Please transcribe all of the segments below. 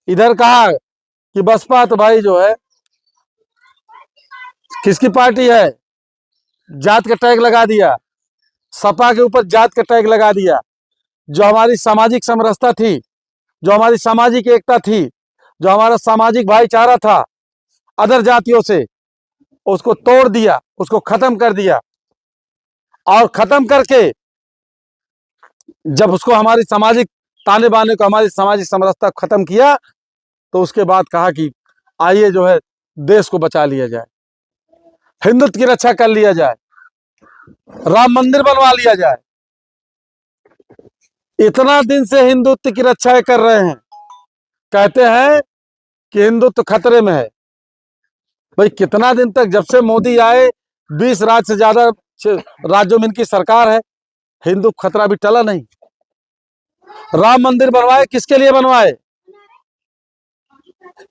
इधर कहा कि बसपा तो भाई जो है किसकी पार्टी है, जात का टैग लगा दिया, सपा के ऊपर जात का टैग लगा दिया। जो हमारी सामाजिक समरसता थी, जो हमारी सामाजिक एकता थी, जो हमारा सामाजिक भाईचारा था अदर जातियों से, उसको तोड़ दिया, उसको खत्म कर दिया। और खत्म करके जब उसको हमारी सामाजिक ताने बाने को, हमारी सामाजिक समरसता खत्म किया, तो उसके बाद कहा कि आइए जो है देश को बचा लिया जाए, हिंदुत्व की रक्षा कर लिया जाए, राम मंदिर बनवा लिया जाए। इतना दिन से हिंदुत्व की रक्षा कर रहे हैं, कहते हैं कि हिंदुत्व खतरे में है। भाई कितना दिन तक, जब से मोदी आए 20 राज्य से ज्यादा राज्यों में इनकी सरकार है, हिंदू खतरा भी टला नहीं। राम मंदिर बनवाए, किसके लिए बनवाए?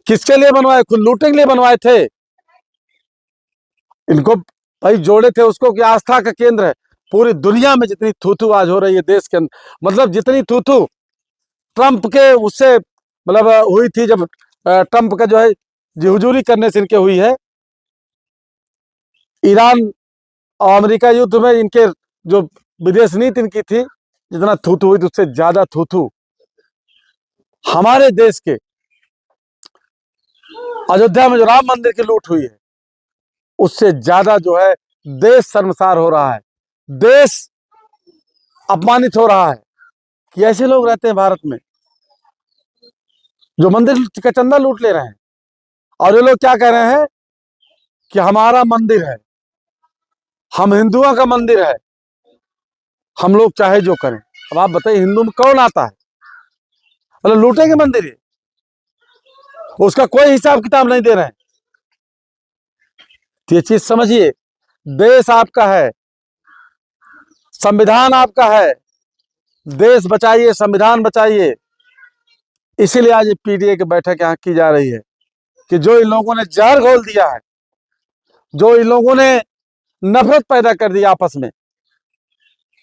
किसके लिए बनवाए? खुद लूटने के लिए बनवाए थे। इनको भाई जोड़े थे उसको कि आस्था का केंद्र है। पूरी दुनिया में जितनी थूथू आज हो रही है देश के अंदर, मतलब जितनी थूथू ट्रंप के उससे मतलब हुई थी, जब ट्रंप का जो है हुजूरी करने से इनके हुई है, ईरान और अमेरिका युद्ध में इनके जो विदेश नीति इनकी थी, जितना थूथू हुई थी उससे ज्यादा थूथू हमारे देश के अयोध्या में जो राम मंदिर की लूट हुई है, उससे ज्यादा जो है देश शर्मसार हो रहा है, देश अपमानित हो रहा है कि ऐसे लोग रहते हैं भारत में जो मंदिर का चंदा लूट ले रहे हैं। और ये लोग क्या कह रहे हैं कि हमारा मंदिर है, हम हिंदुओं का मंदिर है, हम लोग चाहे जो करें। अब आप बताइए हिंदू में कौन आता है? मतलब लूटेंगे मंदिर, है उसका कोई हिसाब किताब नहीं दे रहे हैं। तो ये चीज समझिए, देश आपका है, संविधान आपका है, देश बचाइए, संविधान बचाइए। इसीलिए आज पीटीए की बैठक यहाँ की जा रही है कि जो इन लोगों ने जहर घोल दिया है, जो इन लोगों ने नफरत पैदा कर दी आपस में,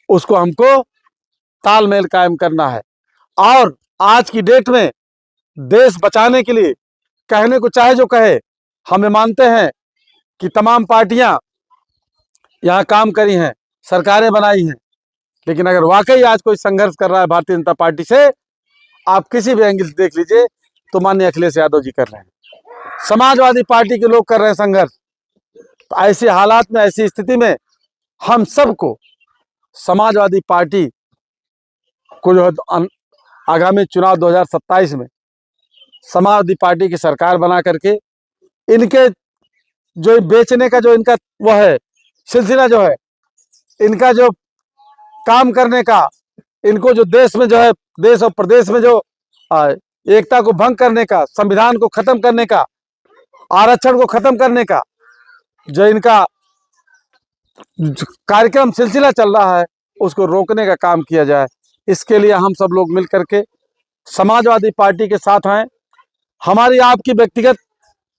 उसको हमको तालमेल कायम करना है। और आज की डेट में देश बचाने के लिए कहने को चाहे जो कहे, हमें मानते हैं कि तमाम पार्टियां यहाँ काम करी हैं, सरकारें बनाई हैं, लेकिन अगर वाकई आज कोई संघर्ष कर रहा है भारतीय जनता पार्टी से, आप किसी भी एंगल से देख लीजिए, तो माननीय अखिलेश यादव जी कर रहे हैं, समाजवादी पार्टी के लोग कर रहे हैं संघर्ष। तो ऐसे हालात में, ऐसी स्थिति में हम सबको समाजवादी पार्टी को जो है आगामी चुनाव 2027 में समाजवादी पार्टी की सरकार बना करके, इनके जो बेचने का जो इनका वो है सिलसिला, जो है इनका जो काम करने का, इनको जो देश में जो है, देश और प्रदेश में जो एकता को भंग करने का, संविधान को खत्म करने का, आरक्षण को खत्म करने का जो इनका कार्यक्रम सिलसिला चल रहा है, उसको रोकने का काम किया जाए। इसके लिए हम सब लोग मिलकर के समाजवादी पार्टी के साथ हैं। हमारी आपकी व्यक्तिगत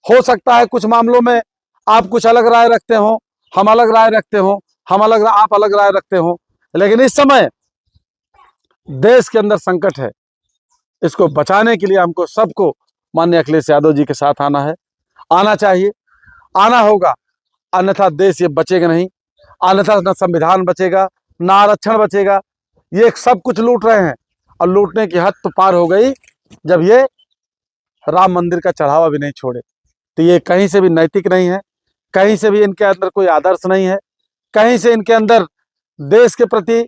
हो सकता है कुछ मामलों में आप कुछ अलग राय रखते हो, हम अलग राय रखते हो, आप अलग राय रखते हो, लेकिन इस समय देश के अंदर संकट है, इसको बचाने के लिए हमको सबको माननीय अखिलेश यादव जी के साथ आना है, आना चाहिए, आना होगा, अन्यथा देश ये बचेगा नहीं, अन्यथा न संविधान बचेगा, न आरक्षण बचेगा। ये सब कुछ लूट रहे हैं, और लूटने की हद तो पार हो गई जब ये राम मंदिर का चढ़ावा भी नहीं छोड़े। तो ये कहीं से भी नैतिक नहीं है, कहीं से भी इनके अंदर कोई आदर्श नहीं है, कहीं से इनके अंदर देश के प्रति,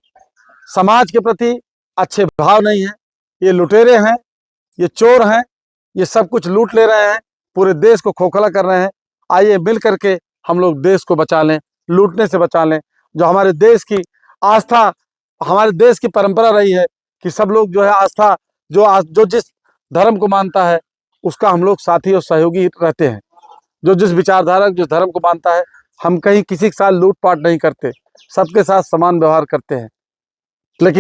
समाज के प्रति अच्छे भाव नहीं है। ये लुटेरे हैं, ये चोर हैं, ये सब कुछ लूट ले रहे हैं, पूरे देश को खोखला कर रहे हैं। आइए मिल करके हम लोग देश को बचा लें, लूटने से बचा लें। जो हमारे देश की आस्था, हमारे देश की परंपरा रही है कि सब लोग जो है आस्था, जो जिस धर्म को मानता है उसका हम लोग साथी और सहयोगी रहते हैं। जो जिस विचारधारा, जिस धर्म को मानता है, हम कहीं किसी के साथ लूटपाट नहीं करते, सबके साथ समान व्यवहार करते हैं।